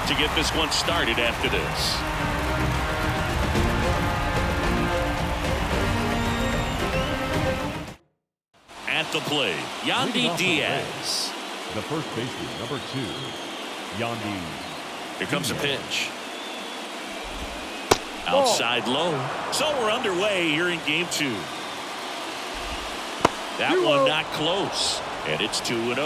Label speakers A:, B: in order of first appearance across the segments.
A: to get this one started after this. At the plate, Yandy Diaz.
B: The first baseman, number 2, Yandy.
A: Here comes a pitch. Outside low. So we're underway here in game 2. That one not close. And it's 2-0.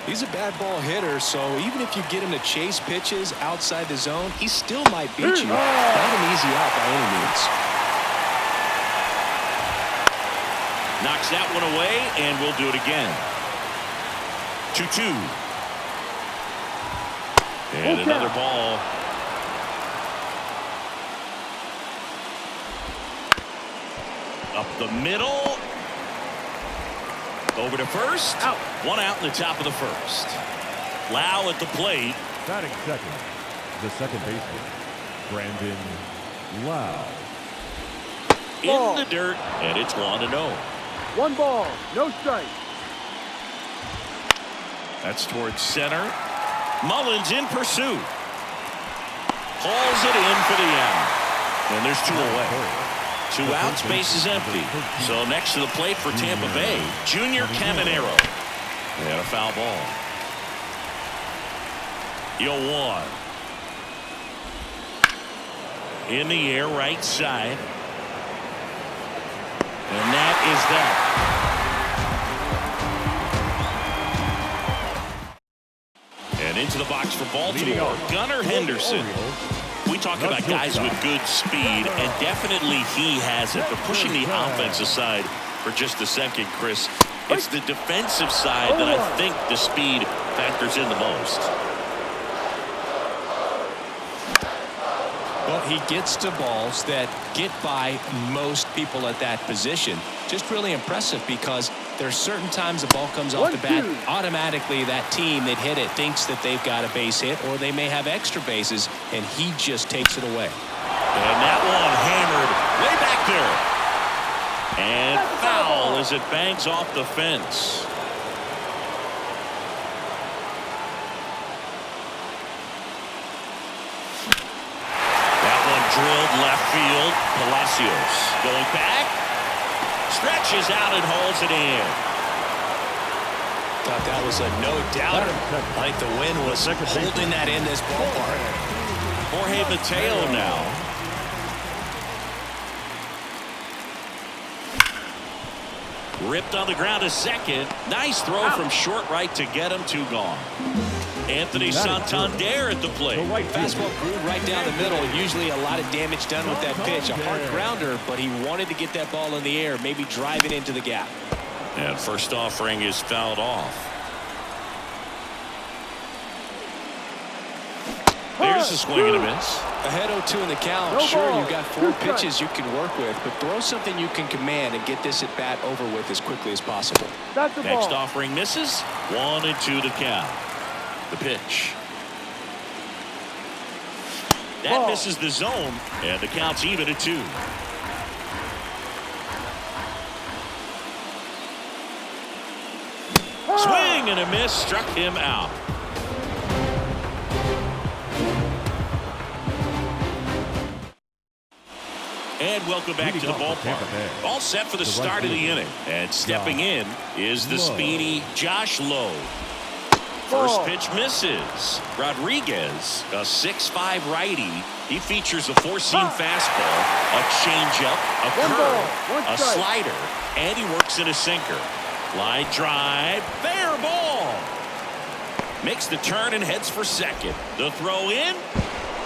C: He's a bad ball hitter, so even if you get him to chase pitches outside the zone, he still might beat you. Not an easy out by any means.
A: Knocks that one away, and we'll do it again. 2-2. And another ball. Up the middle. Over to first. Out. One out in the top of the first. Lau at the plate.
B: Batting second, the second baseman, Brandon Lau.
A: In the dirt, and it's 1-0.
D: 1 ball, no strike.
A: That's towards center. Mullins in pursuit. Hauls it in for the out. And there's 2 away. 2 outs, base is empty. So next to the plate for Tampa Bay, Junior Caminero. And a foul ball. 0-1. In the air, right side. And that is that. And into the box for Baltimore, Gunnar Henderson. We talk about guys with good speed, and definitely he has it. But pushing the offense aside for just a second, Chris, it's the defensive side that I think the speed factors in the most.
C: Well, he gets to balls that get by most people at that position. Just really impressive because there's certain times the ball comes off the bat, automatically that team that hit it thinks that they've got a base hit or they may have extra bases, and he just takes it away.
A: And that one hammered way back there. And foul as it bangs off the fence. Drilled left field. Palacios going back. Stretches out and holds it in.
C: Thought that was a no-doubter. I think the wind was holding that in this ballpark.
A: Jorge Mateo now. Ripped on the ground a second. Nice throw from short right to get him 2 gone. Anthony Santander at the plate.
C: Fastball grew right down the middle. Usually a lot of damage done with that pitch. A hard grounder, but he wanted to get that ball in the air, maybe drive it into the gap.
A: And first offering is fouled off. There's a swing and a miss.
C: Ahead 0-2 in the count. Sure, you've got 4 pitches you can work with, but throw something you can command and get this at bat over with as quickly as possible.
A: Next offering misses. 1-2 to count. The pitch. That misses the zone, and the count's even at 2. Swing and a miss, struck him out. And welcome back to the ballpark. All set for the start of the inning. And stepping in is the speedy Josh Lowe. First pitch misses. Rodriguez, a 6'5" righty. He features a 4-seam fastball, a changeup, a curve, a slider, and he works in a sinker. Line drive, fair ball. Makes the turn and heads for second. The throw in.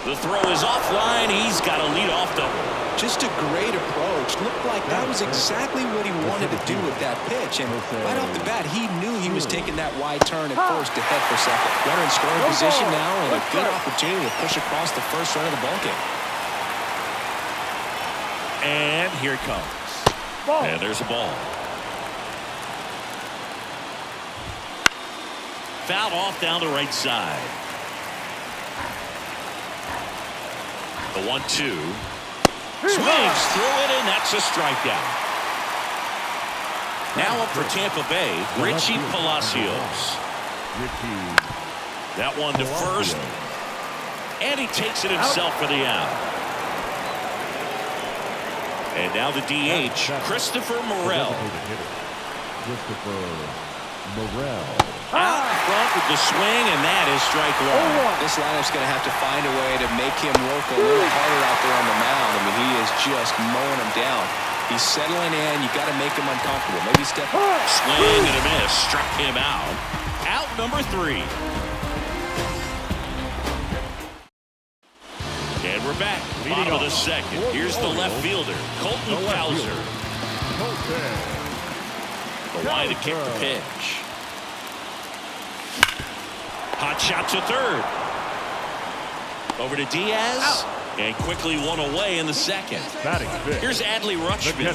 A: The throw is offline. He's got a leadoff double.
C: Just a great approach. Looked like that was exactly what he wanted to do with that pitch. And right off the bat, he knew he was taking that wide turn at first to head for second. Runner in scoring position now, and a good opportunity to push across the first run of the ballgame.
A: And here it comes. And there's a ball. Fouled off down the right side. The 1-2. Swings through it, and that's a strikeout. Now up for Tampa Bay, Richie Palacios. That one to first. And he takes it himself for the out. And now the DH, Christopher Morel. Out in front with the swing, and that is strike one.
C: This lineup's going to have to find a way to make him work a little harder out there on the mound. I mean, he is just mowing him down. He's settling in. You got to make him uncomfortable. Maybe step up.
A: Swing and a miss. Struck him out. Out number 3. And we're back. Bottom of the second. Here's the left fielder, Colton Cowser. The line to kick the pitch. Hot shot to third. Over to Diaz. And quickly one away in the second. Here's Adley Rutschman.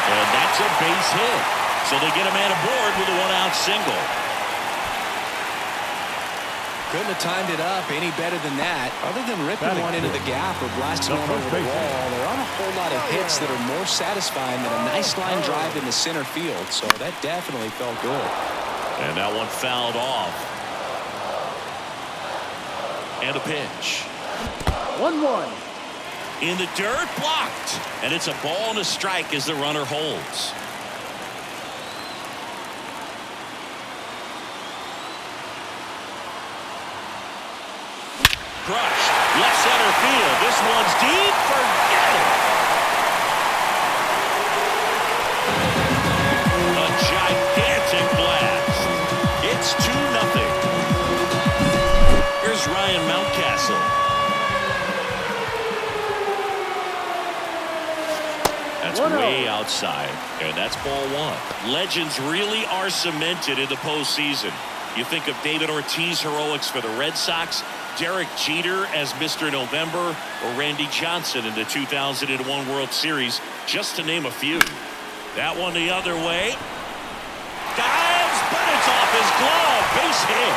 A: And that's a base hit. So they get a man aboard with a 1-out single.
C: Couldn't have timed it up any better than that. Other than ripping one into the gap or blasting one over the wall, there aren't a whole lot of hits that are more satisfying than a nice line drive in the center field. So that definitely felt good.
A: And that one fouled off. And a pitch.
D: 1-1.
A: In the dirt, blocked. And it's a ball and a strike as the runner holds. Crushed. Left center field. This one's deep. Forget it. A gigantic blast. It's 2-0. Here's Ryan Mountcastle. That's way outside. And that's ball one. Legends really are cemented in the postseason. You think of David Ortiz heroics for the Red Sox, Derek Jeter as Mr. November, or Randy Johnson in the 2001 World Series, just to name a few. That one the other way. Dives, but it's off his glove. Base hit.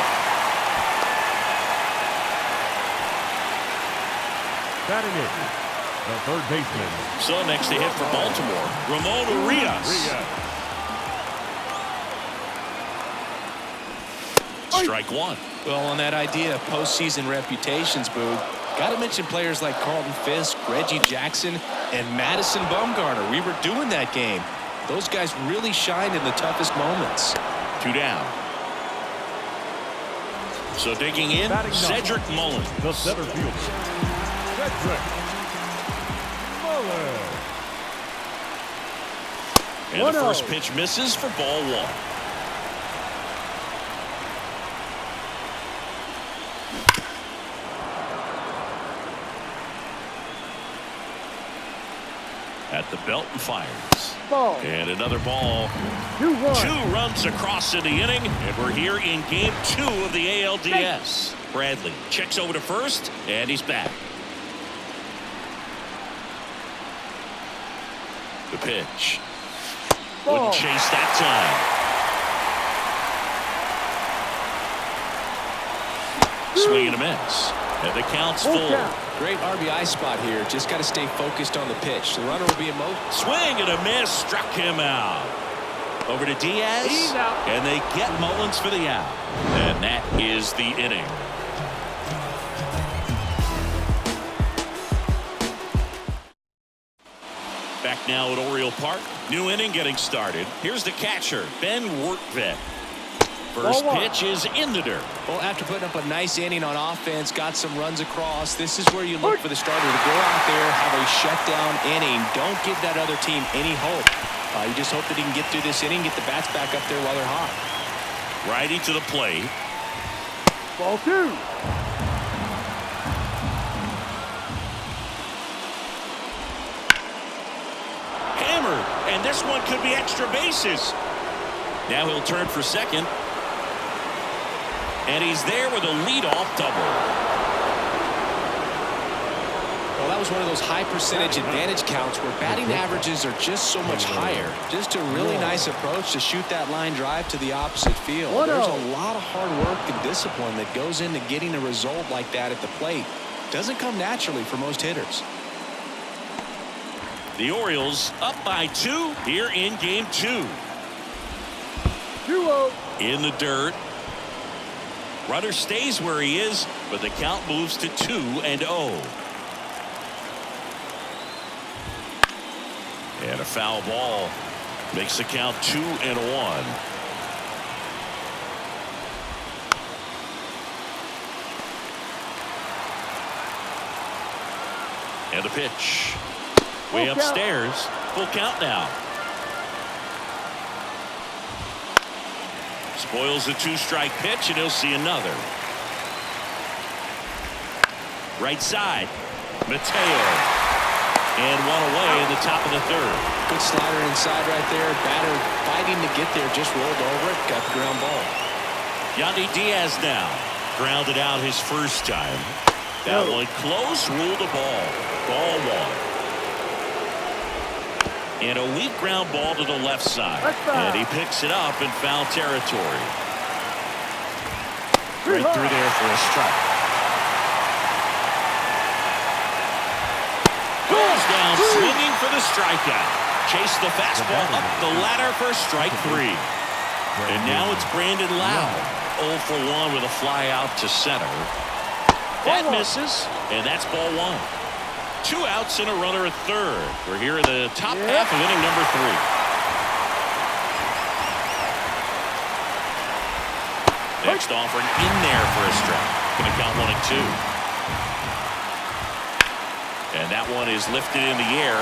B: Batting it, the third baseman.
A: So next to hit for Baltimore, Ramon Urias. Strike one.
C: Well, on that idea of postseason reputations, Boog, got to mention players like Carlton Fisk, Reggie Jackson, and Madison Bumgarner. We were doing that game. Those guys really shined in the toughest moments.
A: 2 down. So digging in, Cedric Mullins.
B: The center fielder, Cedric Mullins.
A: And the first pitch misses for ball one. At the belt and fires.
D: Ball.
A: And another ball.
D: 2-1.
A: 2 runs across in the inning, and we're here in game 2 of the ALDS. Bradley checks over to first, and he's back. The pitch.
D: Ball.
A: Wouldn't chase that time. Swing and a miss. And the count's full.
C: Great RBI spot here. Just got to stay focused on the pitch. The runner will be in motion.
A: Swing and a miss. Struck him out. Over to Diaz.
D: He's out.
A: And they get Mullins for the out. And that is the inning. Back now at Oriole Park. New inning getting started. Here's the catcher, Ben Workvet. First pitch is in the dirt.
C: Well, after putting up a nice inning on offense, got some runs across, this is where you look for the starter to go out there, have a shutdown inning. Don't give that other team any hope. You just hope that he can get through this inning, get the bats back up there while they're hot.
A: Righty to the plate.
D: Ball 2.
A: Hammered, and this one could be extra bases. Now he'll turn for second. And he's there with a leadoff double.
C: Well, that was one of those high percentage advantage counts where batting averages are just so much higher. Just a really nice approach to shoot that line drive to the opposite field. There's a lot of hard work and discipline that goes into getting a result like that at the plate. Doesn't come naturally for most hitters.
A: The Orioles up by 2 here in game 2.
D: 2-0.
A: In the dirt. Runner stays where he is, but the count moves to 2-0. And a foul ball makes the count 2-1. And the pitch. Way
D: Full count.
A: upstairs. Full count now. Spoils the 2-strike pitch, and he'll see another. Right side. Mateo. And one away in the top of the 3rd.
C: Good slider inside right there. Batter fighting to get there. Just rolled over it. Got the ground ball.
A: Yandy Diaz now. Grounded out his first time. That one close. Ruled a ball. Ball 1. And a weak ground ball to the left side. And he picks it up in foul territory. Right through there for a strike. Goes down swinging for the strikeout. Chase the fastball up the ladder for strike 3. And now it's Brandon Lowe. 0 for 1 with a fly out to center. That misses. And that's ball 1. 2 outs and a runner at 3rd. We're here in the top half of inning number 3. Next offering in there for a strike. Going to count 1-2. And that one is lifted in the air.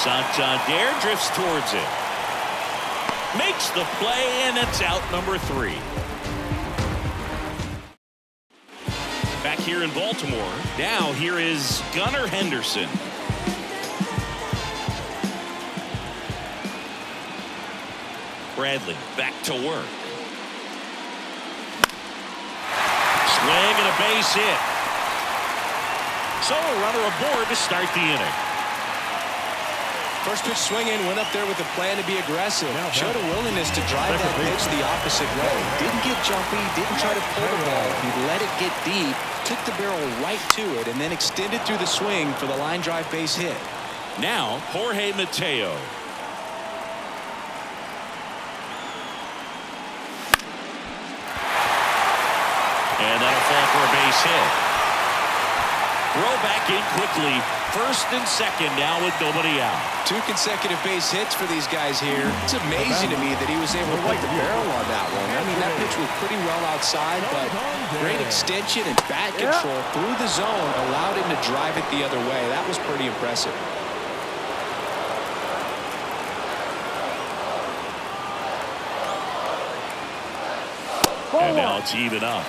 A: Santander drifts towards it. Makes the play, and it's out number 3. Back here in Baltimore. Now here is Gunnar Henderson. Bradley back to work. Swing and a base hit. So a runner aboard to start the inning.
C: First pitch swinging, went up there with a plan to be aggressive. Showed a willingness to drive that pitch the opposite way. Didn't get jumpy, didn't try to pull the ball. He let it get deep, took the barrel right to it, and then extended through the swing for the line drive base hit.
A: Now, Jorge Mateo. And that'll fall for a base hit. Throw back in quickly. First and second now with nobody out.
C: 2 consecutive base hits for these guys here. It's amazing to me that he was able to put the barrel on that one. I mean, that pitch was pretty well outside, but great extension and bat control through the zone allowed him to drive it the other way. That was pretty impressive.
A: And now it's even up.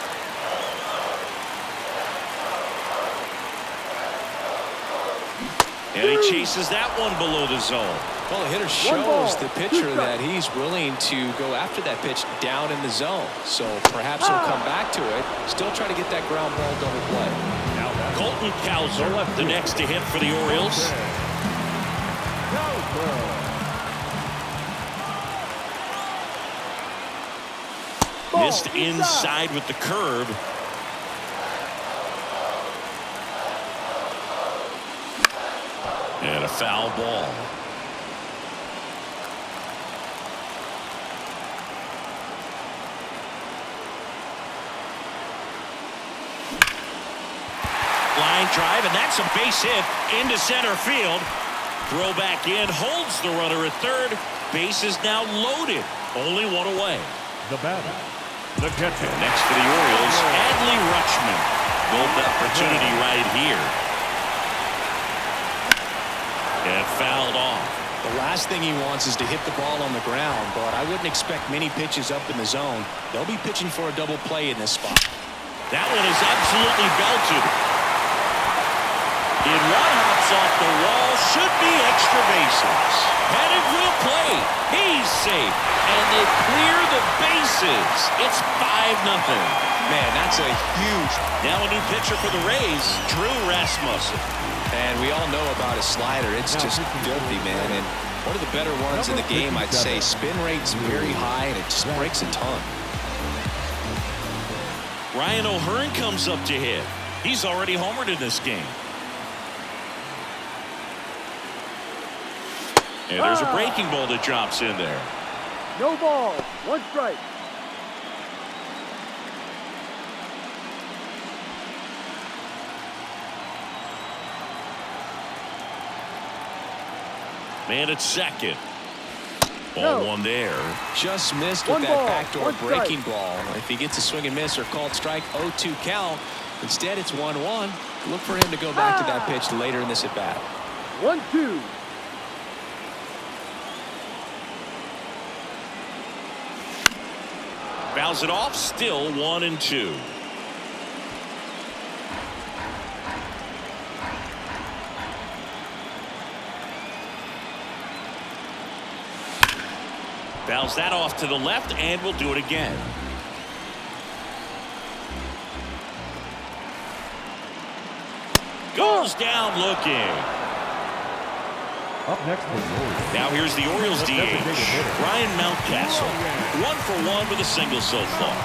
A: And he chases that one below the zone.
C: Well, the hitter shows the pitcher that he's willing to go after that pitch down in the zone. So perhaps he'll come back to it. Still try to get that ground ball double play.
A: Colton Cowser, the next to hit for the Orioles. Missed inside with the curve. And a foul ball. Line drive, and that's a base hit into center field. Throw back in, holds the runner at 3rd. Base is now loaded. Only 1 away.
B: The batter, the catcher.
A: Next for the Orioles, Adley Rutschman. Golden opportunity right here. And fouled off.
C: The last thing he wants is to hit the ball on the ground, but I wouldn't expect many pitches up in the zone. They'll be pitching for a double play in this spot.
A: That one is absolutely belted. In one hops off the wall, should be extra bases. Headed for the plate. He's safe. And they clear the bases. It's 5-0.
C: Man, that's a huge.
A: Now a new pitcher for the Rays, Drew Rasmussen.
C: And we all know about his slider. It's just filthy, man. And one of the better ones in the game, I'd say. Spin rate's very high, and it just breaks a ton.
A: Ryan O'Hearn comes up to hit. He's already homered in this game. And there's a breaking ball that drops in there.
D: No ball. One strike.
A: Man at second. Ball one there.
C: Just missed with that backdoor breaking ball. If he gets a swing and miss or called strike, 0-2 count. Instead, it's 1-1. Look for him to go back to that pitch later in this at bat.
D: 1-2.
A: Fouls it off. Still 1-2. Fouls that off to the left, and we'll do it again. Goes down looking.
B: Up next for the Orioles.
A: Now here's the Orioles DH, Ryan Mountcastle. 1 for 1 with a single so far.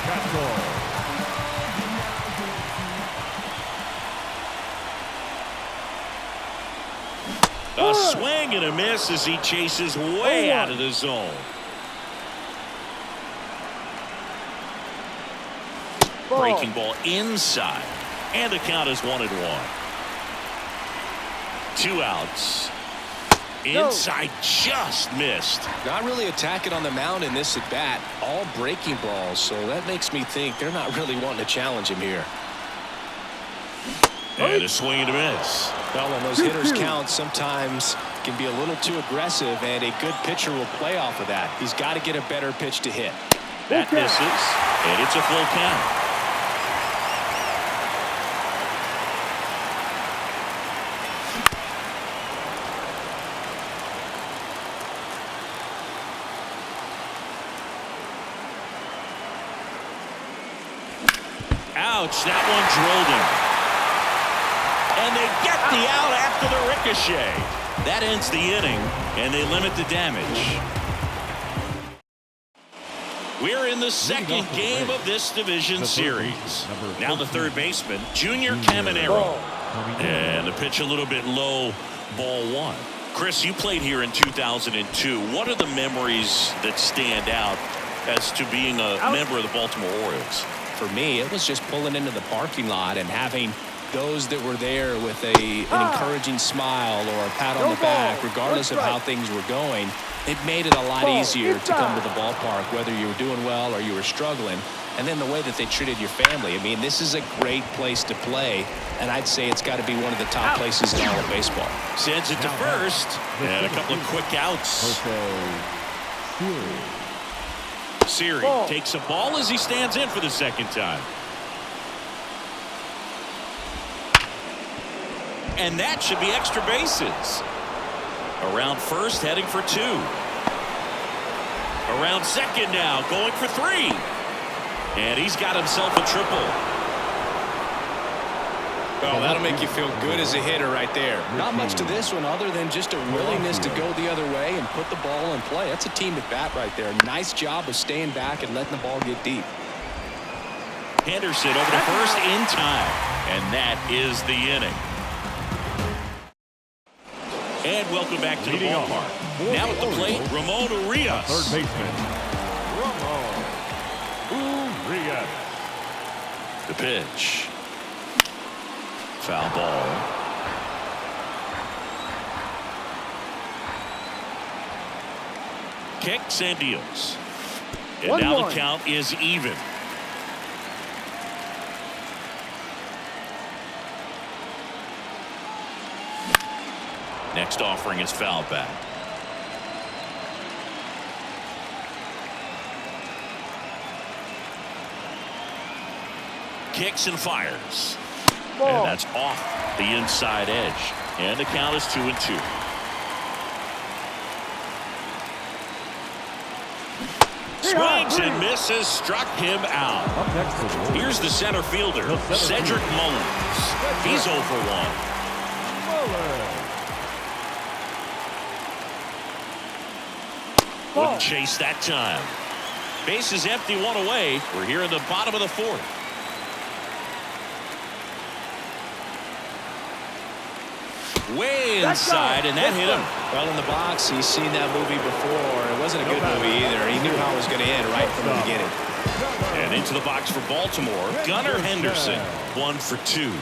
A: A swing and a miss as he chases way out of the zone. Breaking ball inside, and the count is 1-1. 2 outs. Inside, just missed.
C: Not really attacking on the mound in this at bat. All breaking balls, so that makes me think they're not really wanting to challenge him here.
A: And a swing and a miss.
C: Well, when those hitters count, sometimes can be a little too aggressive, and a good pitcher will play off of that. He's got to get a better pitch to hit.
A: That misses, and it's a full count. Ouch, that one drilled him. And they get the out after the ricochet. That ends the inning, and they limit the damage. We're in the second game of this division series. Now the third baseman, Junior Caminero. And the pitch a little bit low, ball 1. Chris, you played here in 2002. What are the memories that stand out as to being a member of the Baltimore Orioles?
C: For me, it was just pulling into the parking lot and having those that were there with an encouraging smile or a pat on the back, regardless of how things were going. It made it a lot easier to come to the ballpark, whether you were doing well or you were struggling. And then the way that they treated your family. I mean, this is a great place to play, and I'd say it's got to be one of the top places in all of baseball.
A: Sends it to first, and a couple of quick outs. Siri takes a ball as he stands in for the second time. And that should be extra bases. Around first, heading for 2. Around second now, going for 3. And he's got himself a triple.
C: Oh, that'll make you feel good as a hitter right there. Not much to this one other than just a willingness to go the other way and put the ball in play. That's a team at bat right there. Nice job of staying back and letting the ball get deep.
A: Henderson over to first in time. And that is the inning. And welcome back to the ballpark. Now at the plate, Ramon Urias.
B: Third baseman, Ramon Urias.
A: The pitch. Foul ball. Kicks and deals. And now the count is even. Next offering is fouled back. Kicks and fires. And that's off the inside edge. And the count is 2-2. Swings and misses, struck him out.
B: Up next for the Orioles.
A: Here's the center fielder, Cedric Mullins. He's 0 for 1. Wouldn't chase that time. Base is empty, 1 away. We're here in the bottom of the 4th. way inside, and that hit him.
C: Well, in the box, he's seen that movie before. It wasn't a good movie either. He knew how it was going to end right from the beginning.
A: And into the box for Baltimore, Gunnar Henderson, 1 for 2.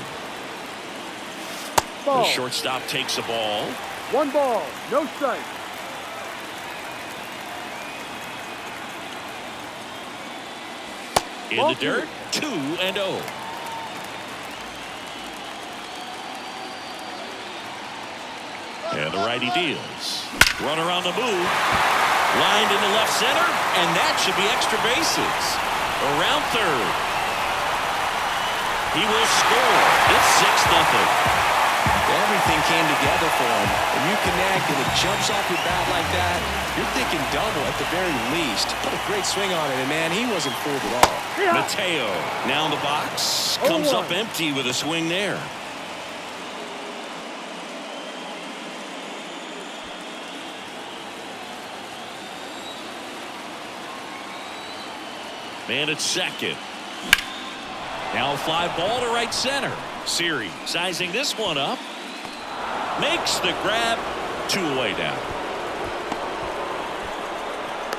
A: The shortstop takes the ball.
D: 1 ball, no strike.
A: In the dirt, 2-0. And the righty deals. Run around the move. Lined into left center, and that should be extra bases. Around third. He will score. It's 6-0.
C: Everything came together for him. When you connect and it jumps off your bat like that, you're thinking double at the very least. Put a great swing on it, and man, he wasn't fooled at all.
A: Mateo now in the box. Comes up empty with a swing there. Man at second. Now a fly ball to right center. Siri sizing this one up. Makes the grab. 2 away now.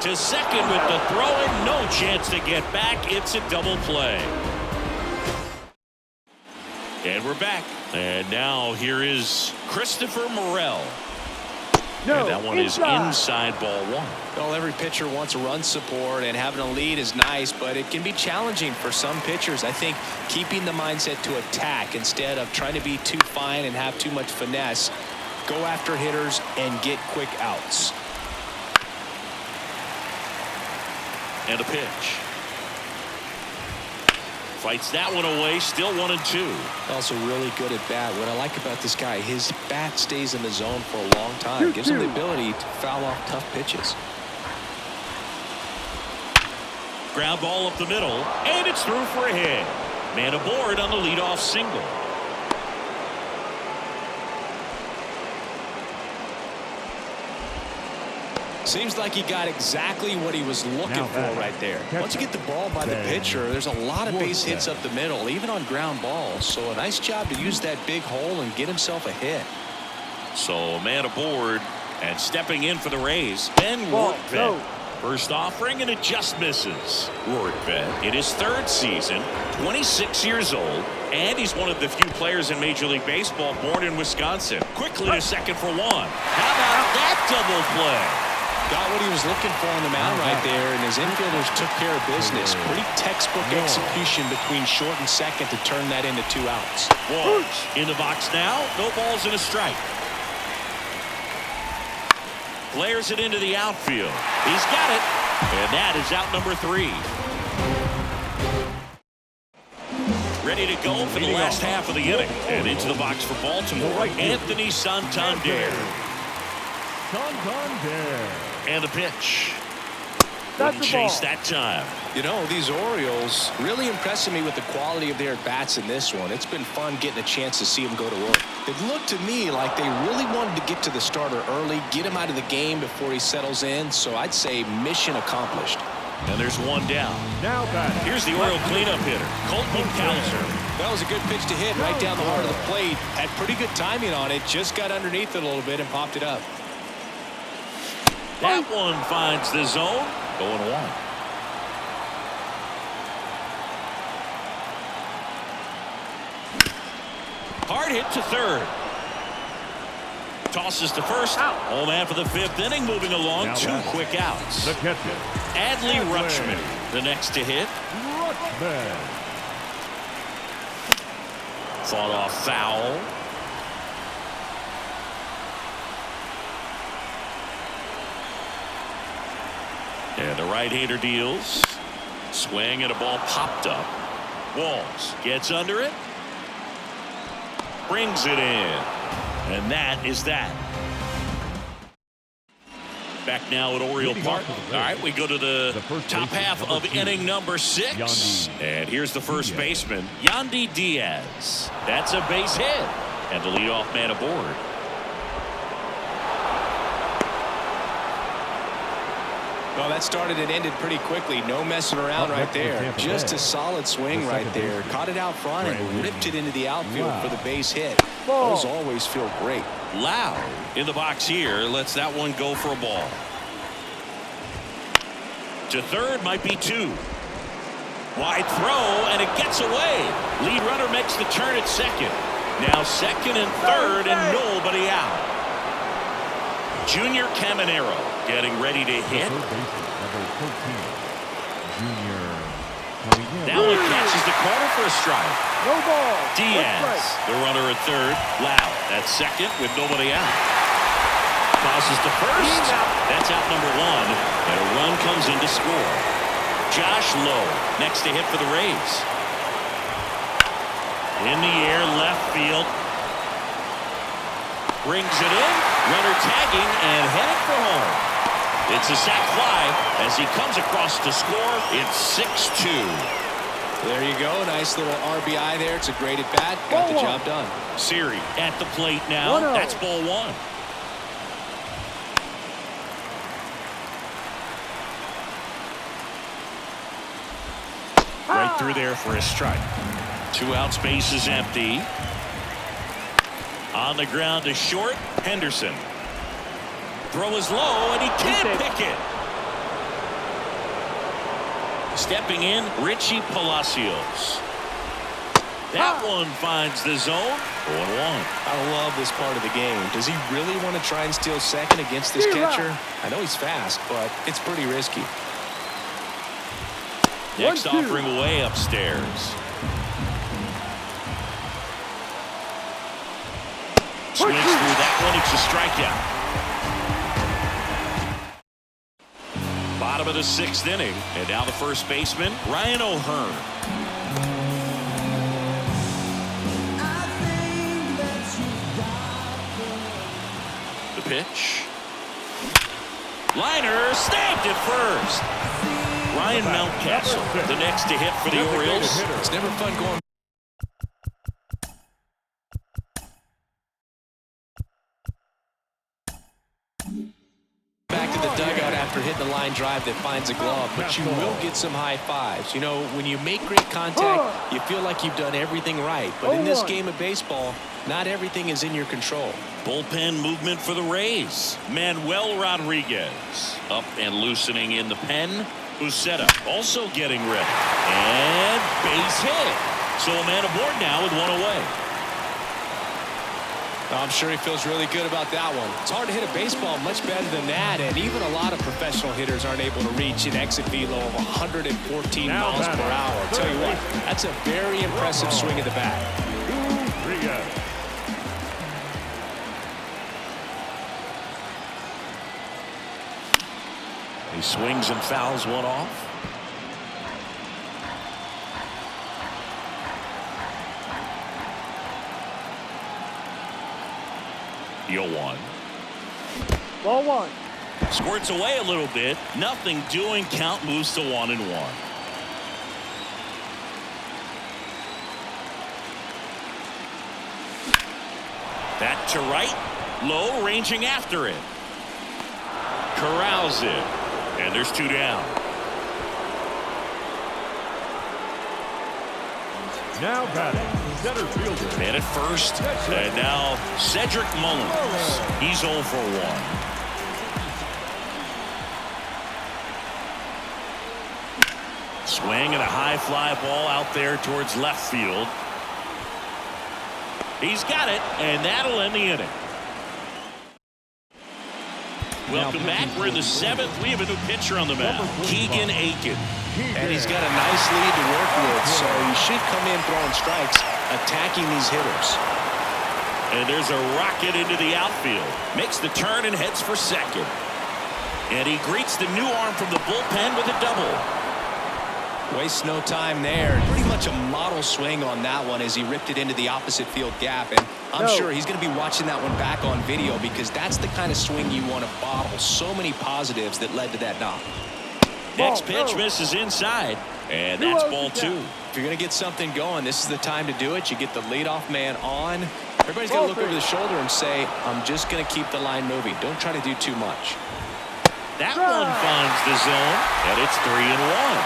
A: To second with the throw in. No chance to get back. It's a double play. And we're back. And now here is Christopher Morel.
D: No,
A: and that one is inside ball 1.
C: Well, every pitcher wants a run support, and having a lead is nice, but it can be challenging for some pitchers. I think keeping the mindset to attack instead of trying to be too fine and have too much finesse. Go after hitters and get quick outs.
A: And a pitch. Fights that one away. Still 1-2.
C: Also really good at bat. What I like about this guy, his bat stays in the zone for a long time. Gives him the ability to foul off tough pitches.
A: Ground ball up the middle, and it's through for a hit. Man aboard on the leadoff single.
C: Seems like he got exactly what he was looking for right there. Once you get the ball by the pitcher, there's a lot of base hits up the middle, even on ground balls. So a nice job to use that big hole and get himself a hit.
A: So man aboard, and stepping in for the Rays, Ben Rortvedt. First offering, and it just misses. Rortvedt in his 3rd season, 26 years old, and he's one of the few players in Major League Baseball born in Wisconsin. Quickly to second for 1. How about that double play?
C: Got what he was looking for on the mound right there, and his infielders took care of business. Pretty textbook execution between short and second to turn that into 2 outs.
A: Walsh in the box now. No balls and a strike. Flares it into the outfield. He's got it, and that is out number 3. Ready to go for the last half of the inning. And into the box for Baltimore, Anthony Santander. And the pitch. Wouldn't chase that time.
C: You know, these Orioles really impressing me with the quality of their at-bats in this one. It's been fun getting a chance to see them go to work. It looked to me like they really wanted to get to the starter early, get him out of the game before he settles in. So I'd say mission accomplished.
A: And there's one down. Now back. Here's the Oriole cleanup hitter, Colton Cowser.
C: That was a good pitch to hit right down the heart of the plate. Had pretty good timing on it. Just got underneath it a little bit and popped it up.
A: That one finds the zone. Going 1. Hard hit to third. Tosses to first. Home man for the 5th inning. Moving along. 2 quick outs.
B: The catcher.
A: Adley Rutschman, the next to hit. Fought off foul. And the right-hander deals. Swing and a ball popped up. Walls gets under it. Brings it in. And that is that. Back now at Oriole Park. All right, we go to the top half of inning number 6. And here's the first baseman, Yandy Diaz. That's a base hit. And the leadoff man aboard.
C: Well, that started and ended pretty quickly. No messing around right there. Just a solid swing right there. Caught it out front and ripped it into the outfield for the base hit. Those always feel great.
A: Loud in the box here. Lets that one go for a ball. To third, might be 2. Wide throw, and it gets away. Lead runner makes the turn at second. Now second and third, and nobody out. Junior Caminero getting ready to hit.
B: Third baseman, number 13, Junior Caminero.
A: That one catches the corner for a strike.
D: No ball.
A: Diaz, the runner at third. Loud at second with nobody out. Tosses to first. That's out number 1. And a run comes in to score. Josh Lowe next to hit for the Rays. In the air, left field. Brings it in. Runner tagging and headed for home. It's a sac fly as he comes across to score. It's 6-2.
C: There you go. Nice little RBI there. It's a great at bat. Got the job done.
A: Siri at the plate now.
D: 1-0.
A: That's ball 1. Right through there for a strike. 2 outs, base is empty. On the ground to short, Henderson. Throw is low, and he can't pick it. Stepping in, Richie Palacios. That one finds the zone. 0-1.
C: I love this part of the game. Does he really want to try and steal second against this catcher? I know he's fast, but it's pretty risky.
A: Next offering away upstairs. Swings through that one. It's a strikeout. Bottom of the 6th inning. And now the first baseman, Ryan O'Hearn. The pitch. Liner snagged at first. Ryan Mountcastle, the next to hit for the Orioles.
C: It's never fun going back to the dugout after hitting the line drive that finds a glove, but you will get some high fives. You know, when you make great contact, you feel like you've done everything right. But in this game of baseball, not everything is in your control.
A: Bullpen movement for the Rays. Manuel Rodriguez up and loosening in the pen. Uceta also getting ready. And base hit. So a man aboard now with 1 away.
C: I'm sure he feels really good about that one. It's hard to hit a baseball much better than that, and even a lot of professional hitters aren't able to reach an exit velo of 114 miles per hour. I'll tell you what, that's a very impressive swing of the bat.
A: He swings and fouls one off. The 0-1.
D: Ball 1.
A: Squirts away a little bit. Nothing doing. Count moves to 1-1. That to right. Low ranging after it. Corrals it. And there's 2 down.
B: Now batting, center fielder.
A: Man at first. And now Cedric Mullins. He's 0 for 1. Swing and a high fly ball out there towards left field. He's got it, and that'll end the inning. Welcome back. We're in the 7th. We have a new pitcher on the mound, Keegan Aiken.
C: And he's got a nice lead to work with, so he should come in throwing strikes, attacking these hitters.
A: And there's a rocket into the outfield. Makes the turn and heads for second. And he greets the new arm from the bullpen with a double.
C: Wastes no time there. Pretty much a model swing on that one as he ripped it into the opposite field gap. And I'm sure he's going to be watching that one back on video because that's the kind of swing you want to bottle. So many positives that led to that knock.
A: Next pitch misses inside, and that's ball 2.
C: If you're going to get something going, this is the time to do it. You get the leadoff man on. Everybody's going to look over the shoulder and say, I'm just going to keep the line moving. Don't try to do too much.
A: That one finds the zone, and it's 3-1.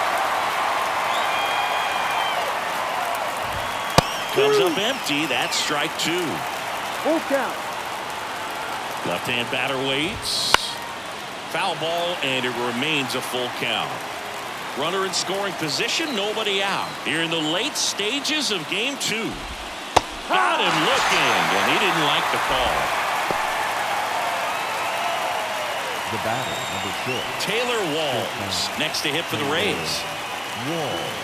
A: Comes up empty. That's strike 2.
D: Full count.
A: Left-hand batter waits. Foul ball, and it remains a full count. Runner in scoring position, nobody out. Here in the late stages of game 2. Got him looking, and he didn't like the call.
B: The batter, number 6.
A: Taylor Walls next to hit for the Rays.
B: Walls.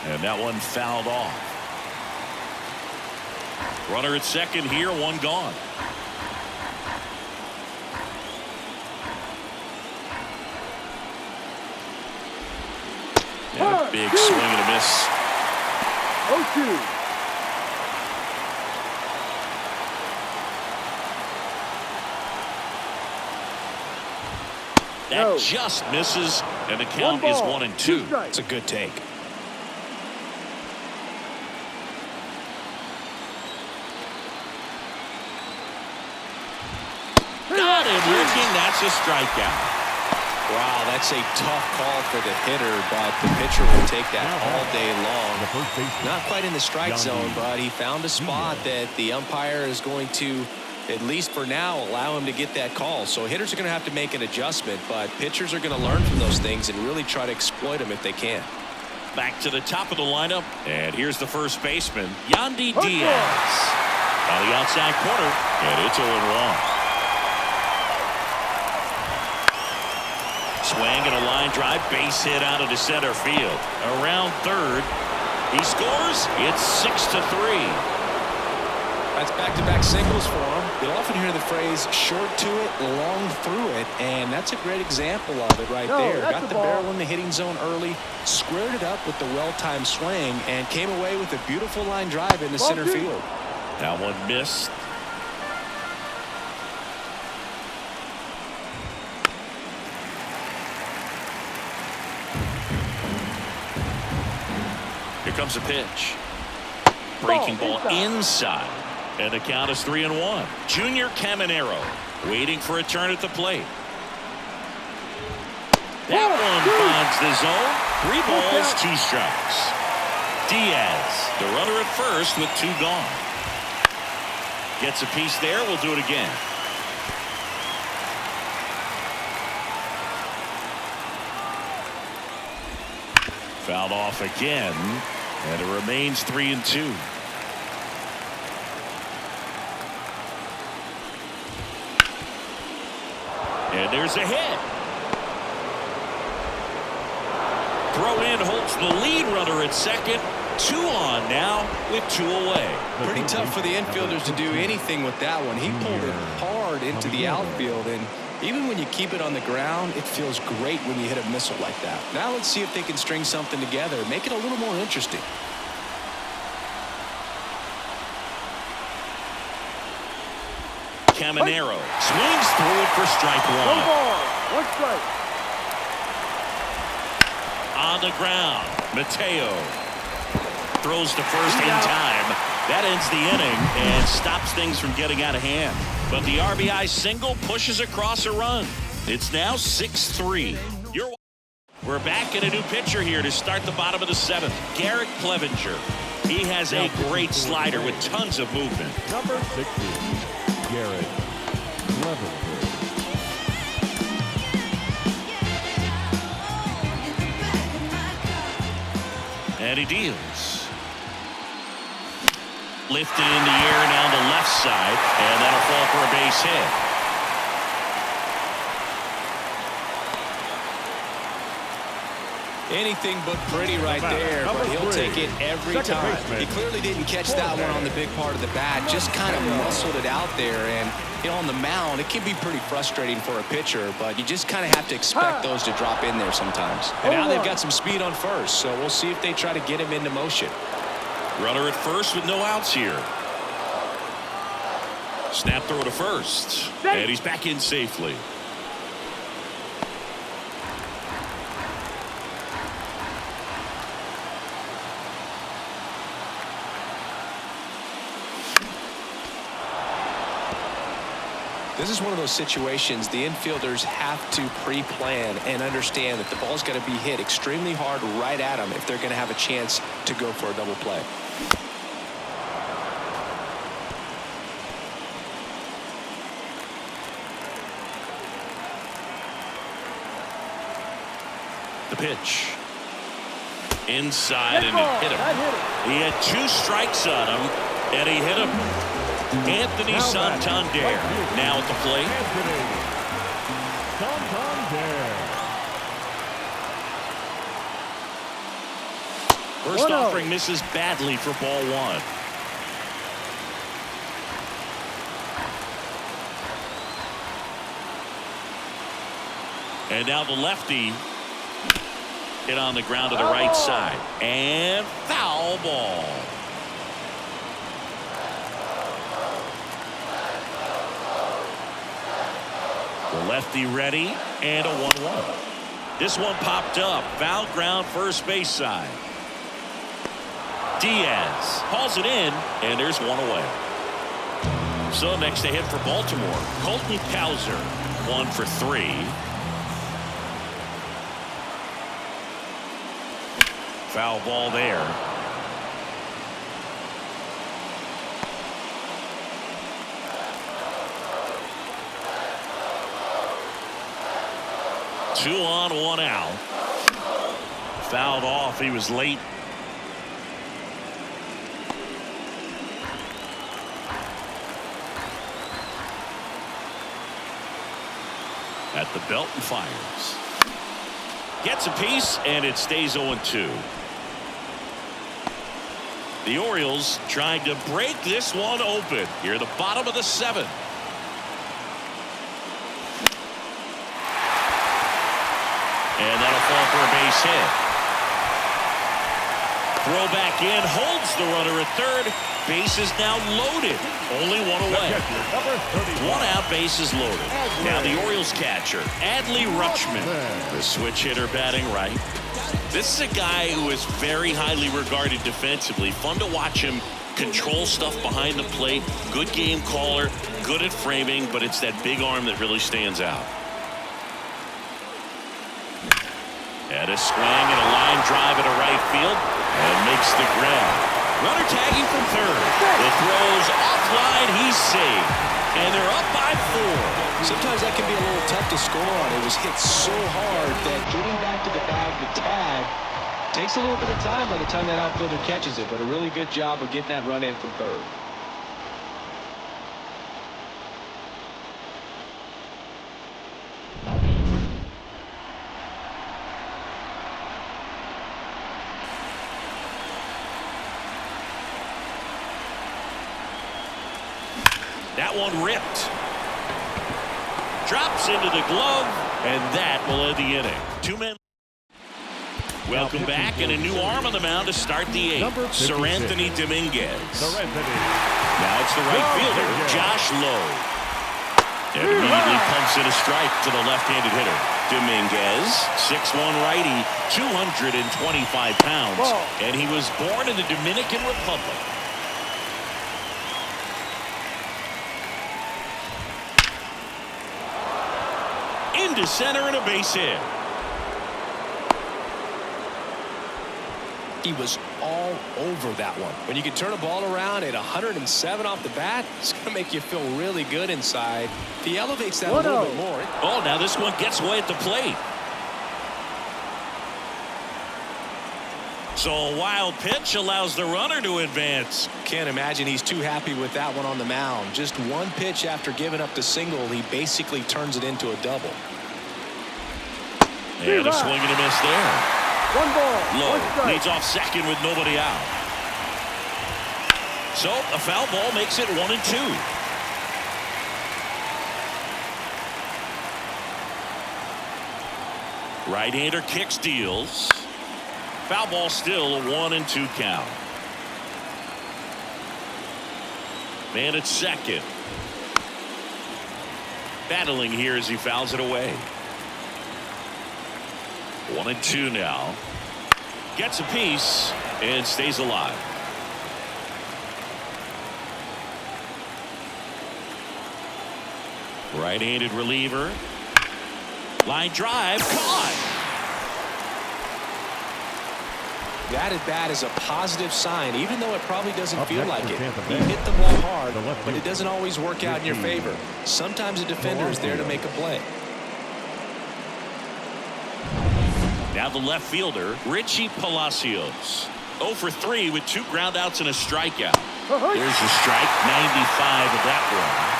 A: And that one fouled off. Runner at second here, one gone. And a big swing and a miss.
D: 0-2.
A: That just misses, and the count is 1-2.
C: It's a good take.
A: Got him looking. That's a strikeout.
C: Wow, that's a tough call for the hitter, but the pitcher will take that all day long. Not quite in the strike zone, but he found a spot that the umpire is going to, at least for now, allow him to get that call. So hitters are going to have to make an adjustment, but pitchers are going to learn from those things and really try to exploit them if they can.
A: Back to the top of the lineup, and here's the first baseman, Yandy Diaz. On the outside corner, and it's 0-1. Swing and a line drive, base hit out into center field. Around third, he scores. It's 6-3.
C: That's back-to-back singles for him. You'll often hear the phrase short to it, long through it, and that's a great example of it right there. Got the barrel in the hitting zone early, squared it up with the well-timed swing, and came away with a beautiful line drive into center field.
A: That one missed. Here comes a pitch. Breaking ball inside. And the count is 3-1. Junior Caminero waiting for a turn at the plate. That one finds the zone. 3 balls, 2 strikes. Diaz, the runner at first with 2 gone. Gets a piece there. We'll do it again. Fouled off again. And it remains 3-2. And there's a hit. Throw in holds the lead runner at second. 2 on now with 2 away.
C: Pretty tough for the infielders to do anything with that one. He pulled it hard into the outfield, and even when you keep it on the ground, it feels great when you hit a missile like that. Now let's see if they can string something together, make it a little more interesting.
A: Caminero swings through it for strike 1.
D: No ball. 1 strike.
A: On the ground, Mateo throws to first in time. That ends the inning and stops things from getting out of hand. But the RBI single pushes across a run. It's now 6-3. We're back in a new pitcher here to start the bottom of the 7th. Garrett Clevenger. He has a great slider with tons of movement.
B: Number 60, Garrett Clevenger.
A: And he deals. Lifted in the air down the left side, and that'll fall for a base hit.
C: Anything but pretty right there, but he'll take it every time. He clearly didn't catch that one on the big part of the bat, just kind of muscled it out there. And, you know, on the mound, it can be pretty frustrating for a pitcher, but you just kind of have to expect those to drop in there sometimes. And now they've got some speed on first, so we'll see if they try to get him into motion.
A: Runner at first with no outs here. Snap throw to first, and he's back in safely.
C: This is one of those situations the infielders have to pre-plan and understand that the ball's got to be hit extremely hard right at them if they're going to have a chance to go for a double play.
A: The pitch. Inside, and it hit him. He had 2 strikes on him, and he hit him. Anthony Santander now at the plate. First offering misses badly for ball 1. And now the lefty hit on the ground to the right side. And foul ball. The lefty ready, and a 1-1. This one popped up. Foul ground, first base side. Diaz hauls it in, and there's 1 away. So next to hit for Baltimore, Colton Cowser, 1 for 3. Foul ball there. Two on, 1 out. Fouled off. He was late. At the belt and fires. Gets a piece, and it stays 0-2. The Orioles trying to break this one open here at the bottom of the 7th. And that'll fall for a base hit. Throw back in, holds the runner at third. Base is now loaded. Only 1 away. 1 out, base is loaded. Now the Orioles catcher, Adley Rutschman, the switch hitter batting right. This is a guy who is very highly regarded defensively. Fun to watch him control stuff behind the plate. Good game caller, good at framing, but it's that big arm that really stands out. And a swing and a line drive into right field, and makes the grab. Runner tagging from third. The throw's offline. He's safe. And they're up by 4.
C: Sometimes that can be a little tough to score on. It was hit so hard that getting back to the bag to tag takes a little bit of time by the time that outfielder catches it. But a really good job of getting that run in from third.
A: That one ripped. Drops into the glove, and that will end the inning. 2 men. Welcome back, and a new arm on the mound to start the 8th. Sir Anthony Dominguez. Now it's the right fielder, Josh Lowe. And immediately pumps in a strike to the left-handed hitter. Dominguez, 6'1" righty, 225 pounds, and he was born in the Dominican Republic. Into center and a base hit.
C: He was all over that one. When you can turn a ball around at 107 off the bat, it's going to make you feel really good inside. If he elevates that a little bit more.
A: Oh, now this one gets away at the plate. So a wild pitch allows the runner to advance.
C: Can't imagine he's too happy with that one on the mound. Just one pitch after giving up the single, he basically turns it into a double.
A: And a swing and a miss there.
D: 1 ball.
A: Lowe leads off second with nobody out. So a foul ball makes it 1-2. Right-hander kicks, deals. Foul ball, still a 1-2 count. Man at second. Battling here as he fouls it away. 1-2 now. Gets a piece and stays alive. Right-handed reliever. Line drive, caught.
C: That at bat is a positive sign, even though it probably doesn't feel like it. You hit the ball hard, but it doesn't always work out in your favor. Sometimes a defender is there to make a play.
A: Now the left fielder, Richie Palacios. 0 for 3 with 2 groundouts and a strikeout. There's a strike, 95 of that one.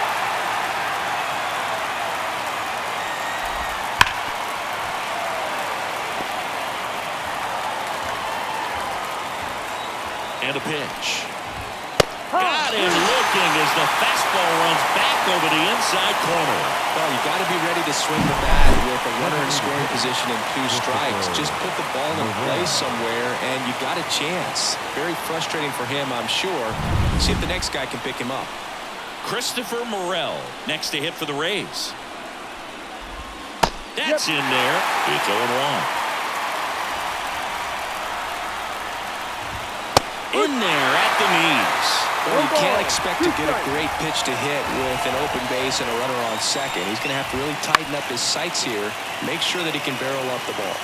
A: And a pitch. Got him looking as the fastball runs back over the inside corner.
C: Well, you got to be ready to swing the bat with a runner in scoring position and 2 strikes. Just put the ball in place somewhere, and you got a chance. Very frustrating for him, I'm sure. See if the next guy can pick him up.
A: Christopher Morel next to hit for the Rays. That's in there. It's 0-1. In there at the knees.
C: Well, you can't expect to get a great pitch to hit with an open base and a runner on second. He's going to have to really tighten up his sights here, make sure that he can barrel up the ball.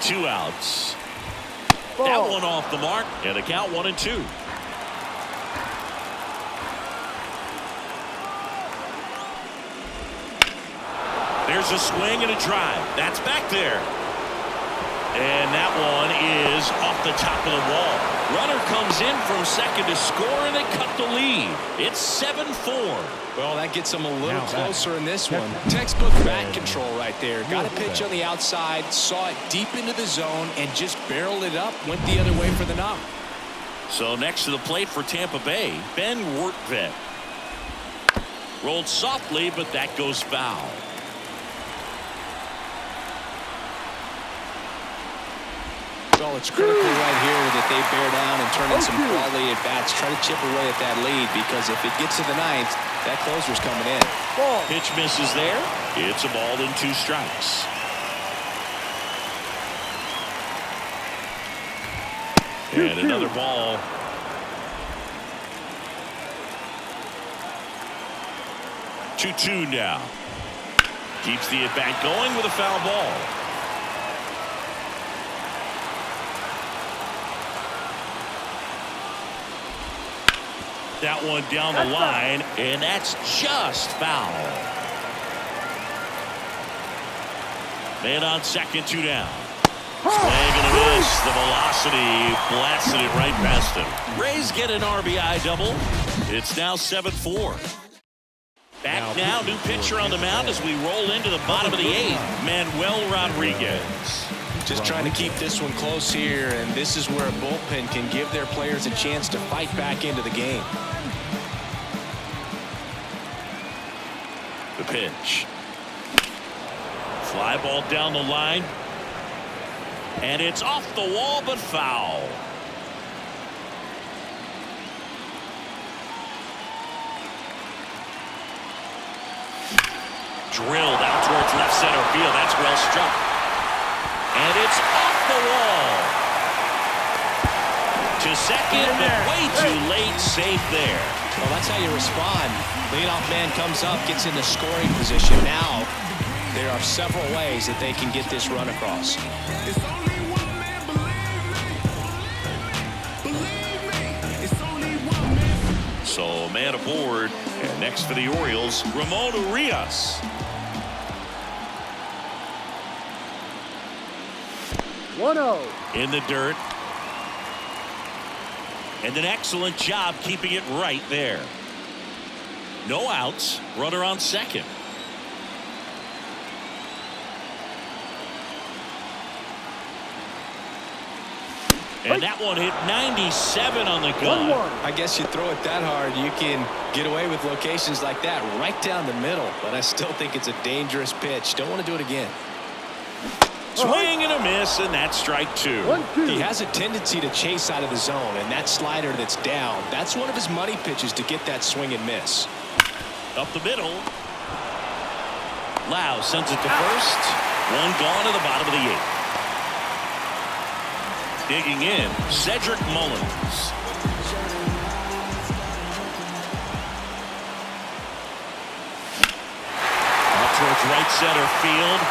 A: 2 outs. That one off the mark, and a count 1-2. There's a swing and a drive. That's back there. And that one is off the top of the wall. Runner comes in from second to score, and they cut the lead. It's 7-4.
C: Well, that gets them a little closer in this one. Textbook bat control right there. Got a pitch on the outside, saw it deep into the zone, and just barreled it up, went the other way for the knock.
A: So next to the plate for Tampa Bay, Ben Wertvet. Rolled softly, but that goes foul.
C: Well, it's critical right here that they bear down and turn in some quality at bats. Try to chip away at that lead, because if it gets to the 9th, that closer's coming in.
A: Pitch misses there. It's a ball and 2 strikes. And another ball. Two now. Keeps the at-bat going with a foul ball. That one down the line, and that's just foul. Man on second, 2 down. Swing and a miss. The velocity blasted it right past him. Rays get an RBI double. It's now 7-4. Back now, new pitcher on the mound as we roll into the bottom of the 8th. Manuel Rodriguez.
C: Just trying to keep this one close here, and this is where a bullpen can give their players a chance to fight back into the game.
A: The pitch. Fly ball down the line. And it's off the wall, but foul. Drilled out towards left center field. That's well struck. And it's off the wall. To second, but way too late. Safe there.
C: Well, that's how you respond. Leadoff man comes up, gets in the scoring position. Now, there are several ways that they can get this run across.
A: So, man aboard. And next for the Orioles, Ramon Urias.
D: 1-0.
A: In the dirt. And an excellent job keeping it right there. No outs. Runner on second. And that one hit 97 on the gun.
D: 1-1.
C: I guess you throw it that hard, you can get away with locations like that right down the middle. But I still think it's a dangerous pitch. Don't want to do it again.
A: Swing and a miss, and that's strike 2.
D: 1-2.
C: He has a tendency to chase out of the zone, and that slider that's down, that's one of his money pitches to get that swing and miss.
A: Up the middle. Lau sends it to first. One gone to the bottom of the 8th. Digging in, Cedric Mullins. Out towards right center field.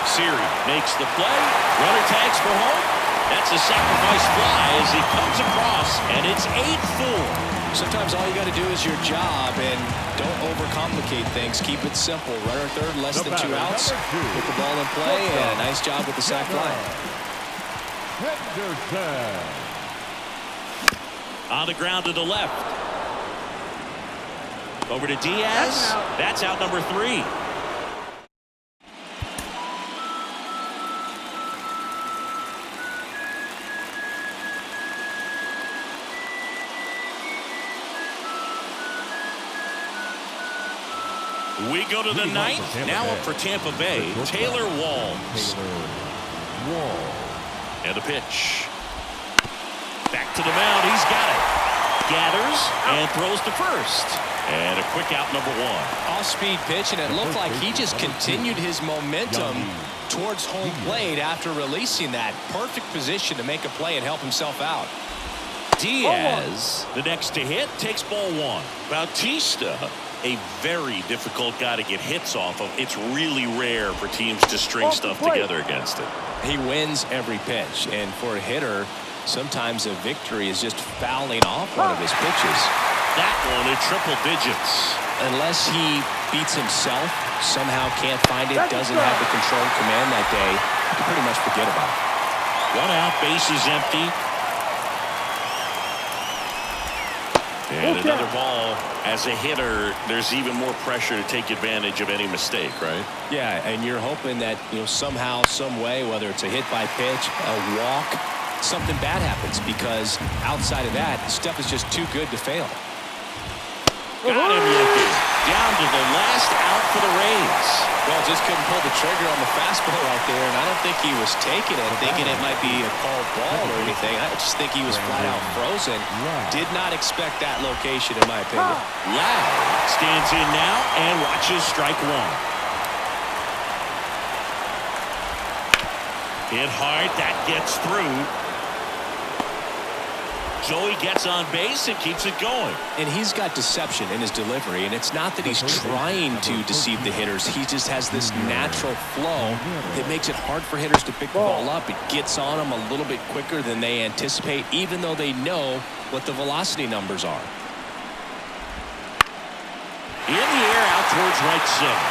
A: Siri makes the play. Runner tags for home. That's a sacrifice fly as he comes across and it's 8-4.
C: Sometimes all you got to do is your job and don't overcomplicate things. Keep it simple. Runner third, less than 2 outs. Put the ball in play, and a nice job with the sac fly.
A: On the ground to the left. Over to Diaz. That's out number 3. We go to the ninth. Now up for Tampa Bay, Taylor Walls. And the pitch. Back to the mound. He's got it. Gathers and throws to first. And a quick out, number 1.
C: Off-speed pitch, and it looked like he just continued his momentum towards home plate after releasing that. Perfect position to make a play and help himself out.
A: Diaz, the next to hit, takes ball 1. Bautista, a very difficult guy to get hits off of. It's really rare for teams to string stuff together against it.
C: He wins every pitch, and for a hitter, sometimes a victory is just fouling off one of his pitches.
A: That one in triple digits.
C: Unless he beats himself, somehow can't find it, doesn't have the control command that day, you can pretty much forget about it.
A: 1 out, bases empty. And another ball. As a hitter, there's even more pressure to take advantage of any mistake, right?
C: Yeah, and you're hoping that, somehow, some way, whether it's a hit by pitch, a walk, something bad happens, because outside of that, stuff is just too good to fail.
A: Got him looking. Down to the last out for the Rays.
C: Well, just couldn't pull the trigger on the fastball right there, and I don't think he was taking it, thinking it might be a called ball or anything. I just think he was flat out frozen. Did not expect that location, in my opinion.
A: Lau stands in now and watches strike 1. Hit hard. That gets through. Joey gets on base and keeps it going.
C: And he's got deception in his delivery, and it's not that he's trying to deceive the hitters. He just has this natural flow that makes it hard for hitters to pick the ball up. It gets on them a little bit quicker than they anticipate, even though they know what the velocity numbers are.
A: In the air, out towards right center.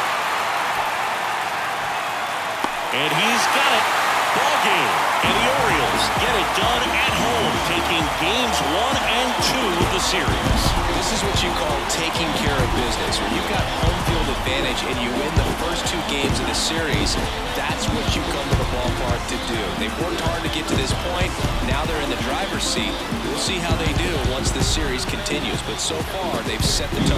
A: And he's got it. Ball game. And the Orioles get it done at home, taking games 1 and 2 of the series.
C: This is what you call taking care of business. When you've got home field advantage and you win the first 2 games of the series, that's what you come to the ballpark to do. They've worked hard to get to this point. Now they're in the driver's seat. We'll see how they do once the series continues. But so far, they've set the tone.